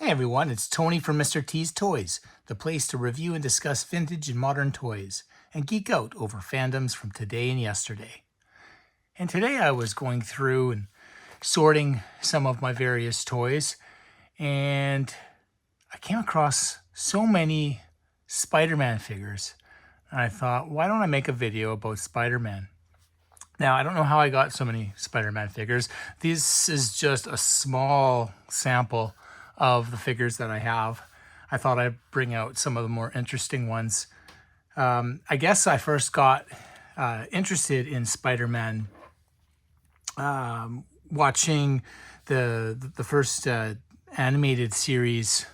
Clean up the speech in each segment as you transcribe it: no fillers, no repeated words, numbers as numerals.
Hey everyone, it's Tony from Mr. T's Toys, the place to review and discuss vintage and modern toys, and geek out over fandoms from today and yesterday. And today I was going through and sorting some of my various toys, and I came across so many Spider-Man figures, and I thought, why don't I make a video about Spider-Man? Now, I don't know how I got so many Spider-Man figures. This is just a small sample of the figures that I have. I thought I'd bring out some of the more interesting ones. I guess I first got interested in Spider-Man watching the first animated series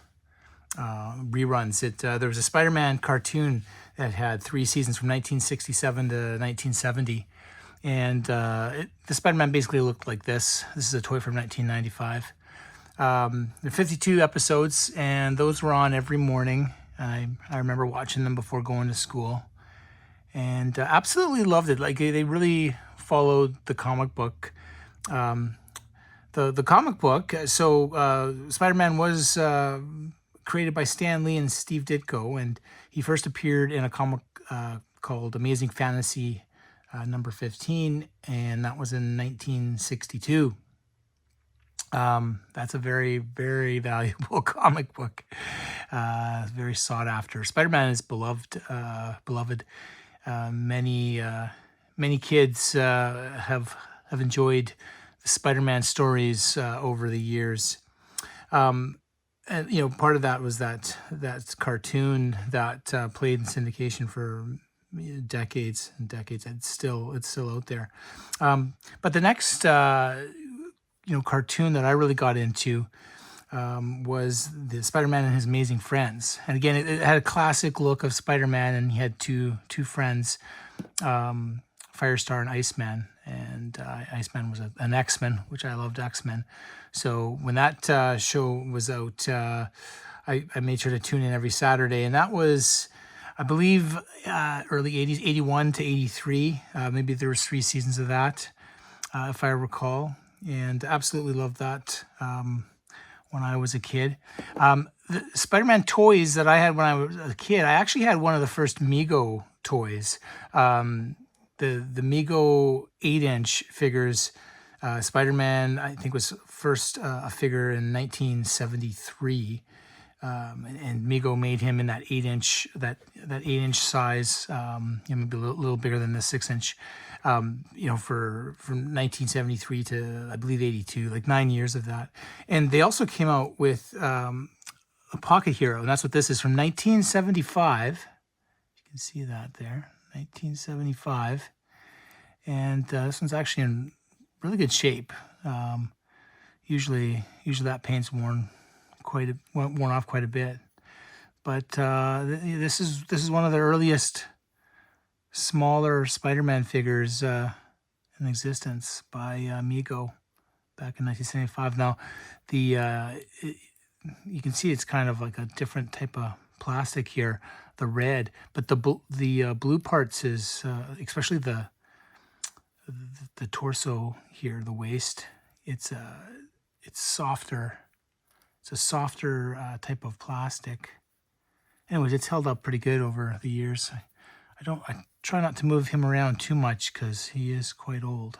reruns. There was a Spider-Man cartoon that had 3 seasons from 1967 to 1970. And the Spider-Man basically looked like this. This is a toy from 1995. There are 52 episodes, and those were on every morning. I remember watching them before going to school, and absolutely loved it. Like they really followed the comic book. The comic book. So Spider-Man was created by Stan Lee and Steve Ditko, and he first appeared in a comic called Amazing Fantasy number 15, and that was in 1962. That's a very, very valuable comic book. Very sought after. Spider-Man is beloved. Many kids have enjoyed the Spider-Man stories over the years. And part of that was that cartoon that played in syndication for decades and decades. It's still out there. But the next cartoon that I really got into was the Spider-Man and His Amazing Friends. And again, it had a classic look of Spider-Man, and he had two friends, Firestar and Iceman. And Iceman was an X-Men, which I loved X-Men. So when that show was out, I made sure to tune in every Saturday, and that was, I believe, early 80s, 81 to 83. Maybe there was 3 seasons of that, if I recall, and absolutely loved that when I was a kid. The Spider-Man toys that I had when I was a kid, I actually had one of the first Mego toys. The Mego 8-inch figures. Spider-Man, I think, was first a figure in 1973. And Mego made him in that 8-inch size, maybe a little bigger than the 6-inch, from 1973 to, I believe, 82, like 9 years of that. And they also came out with a Pocket Hero, and that's what this is, from 1975. You can see that there, 1975. And this one's actually in really good shape. Usually that paint's worn off quite a bit, but this is one of the earliest smaller Spider-Man figures in existence by Mego back in 1975. Now, you can see it's kind of like a different type of plastic here, the red, but the blue parts is especially the torso here, the waist. It's softer. It's a softer type of plastic. Anyways, it's held up pretty good over the years. I try not to move him around too much because he is quite old.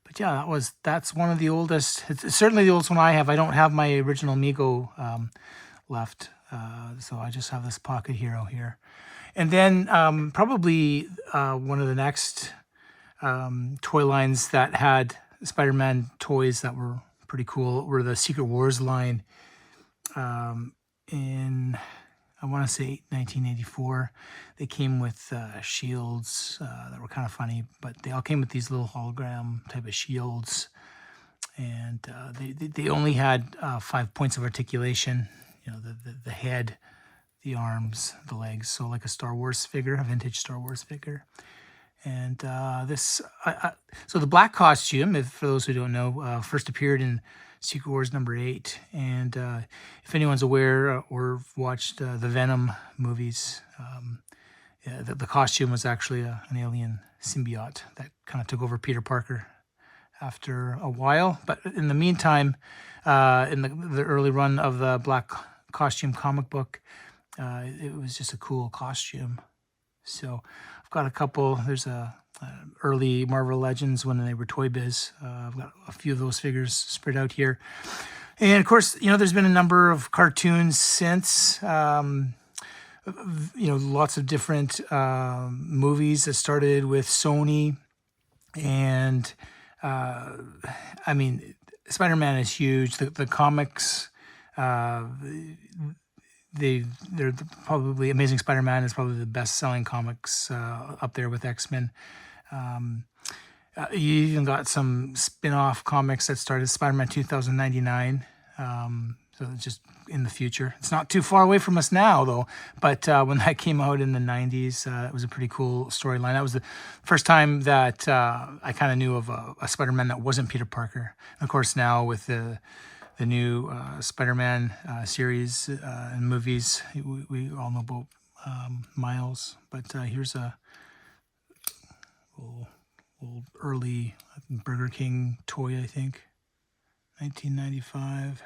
But yeah, that's one of the oldest. It's certainly the oldest one I have. I don't have my original Mego left, so I just have this Pocket Hero here. And then probably one of the next toy lines that had Spider-Man toys that were pretty cool were the Secret Wars line. In, I want to say, 1984, they came with shields that were kind of funny, but they all came with these little hologram type of shields, and they only had 5 points of articulation. The head, the arms, the legs. So like a Star Wars figure, a vintage Star Wars figure. And so the black costume, for those who don't know, first appeared in Secret Wars number 8. And if anyone's aware or watched the Venom movies, the costume was actually an alien symbiote that kind of took over Peter Parker after a while. But in the meantime, in the early run of the Black Costume comic book, it was just a cool costume. So I've got a couple. There's a early Marvel Legends when they were Toy Biz. I've got a few of those figures spread out here. And of course, there's been a number of cartoons since. Lots of different movies that started with Sony. And Spider-Man is huge. The comics, they're probably Amazing Spider-Man is probably the best-selling comics up there with X-Men. You even got some spin-off comics that started Spider-Man 2099. So it's just in the future. It's not too far away from us now, though. But when that came out in the 90s, it was a pretty cool storyline. That was the first time that I kind of knew of a Spider-Man that wasn't Peter Parker. And of course, now with the new Spider-Man series and movies, we all know about Miles. But here's a old early Burger King toy, I think, 1995.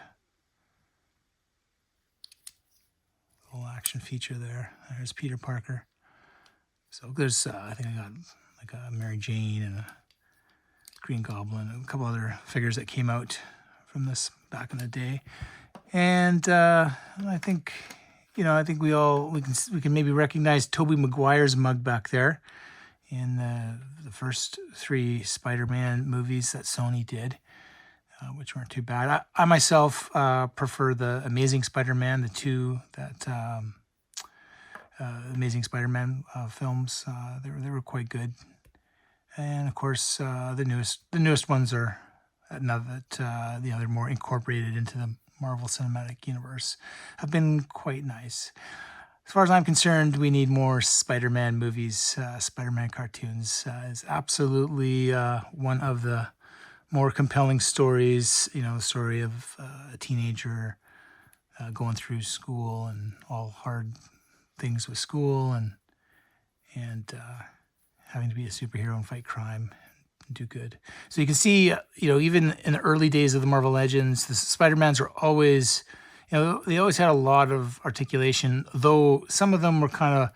Little action feature there. There's Peter Parker. So there's, I think I got like a Mary Jane and a Green Goblin and a couple other figures that came out from this back in the day. And I think we can maybe recognize Tobey Maguire's mug back there in the first 3 Spider-Man movies that Sony did, which weren't too bad. I myself prefer the Amazing Spider-Man, the 2 that Amazing Spider-Man films. They were quite good. And of course, the newest ones are now that they're more incorporated into the Marvel Cinematic Universe, have been quite nice. As far as I'm concerned, we need more Spider-Man movies. Spider-Man cartoons is absolutely one of the more compelling stories. The story of a teenager going through school and all hard things with school, and having to be a superhero and fight crime and do good. So you can see, even in the early days of the Marvel Legends, the Spider-Mans were always, they always had a lot of articulation, though some of them were kind of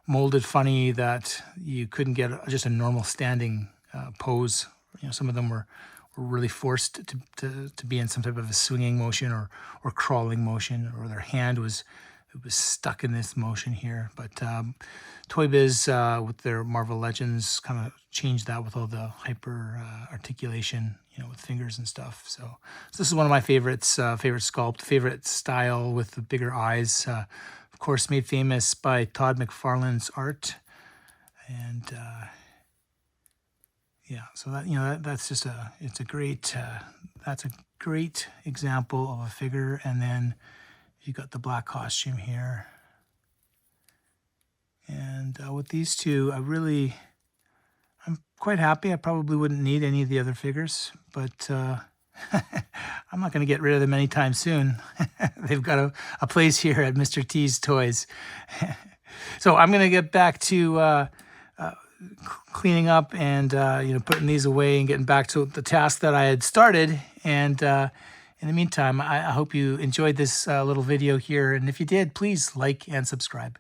molded funny that you couldn't get just a normal standing pose. Some of them were really forced to be in some type of a swinging motion or crawling motion, or their hand was stuck in this motion here. But Toy Biz with their Marvel Legends kind of changed that with all the hyper articulation, with fingers and stuff. So this is one of my favorites, favorite sculpt, favorite style with the bigger eyes. Of course, made famous by Todd McFarlane's art. And so that's just it's a great that's a great example of a figure. And then you got the black costume here. And with these two, I'm quite happy. I probably wouldn't need any of the other figures, but I'm not going to get rid of them anytime soon. They've got a place here at Mr. T's Toys. So I'm going to get back to cleaning up and putting these away and getting back to the task that I had started. And in the meantime, I hope you enjoyed this little video here. And if you did, please like and subscribe.